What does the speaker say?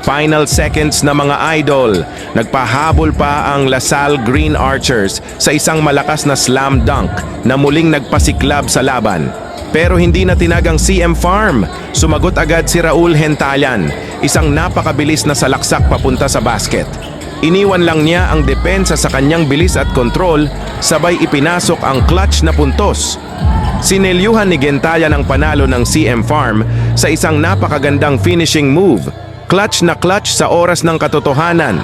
final seconds na mga idol. Nagpahabol pa ang LaSalle Green Archers sa isang malakas na slam dunk na muling nagpasiklab sa laban. Pero hindi na tinagang CM Farm. Sumagot agad si Raul Hentalan, isang napakabilis na salaksak papunta sa basket. Iniwan lang niya ang depensa sa kanyang bilis at kontrol, sabay ipinasok ang clutch na puntos. Sinelyuhan ni Gentayan ang panalo ng CM Farm sa isang napakagandang finishing move. Clutch na clutch sa oras ng katotohanan.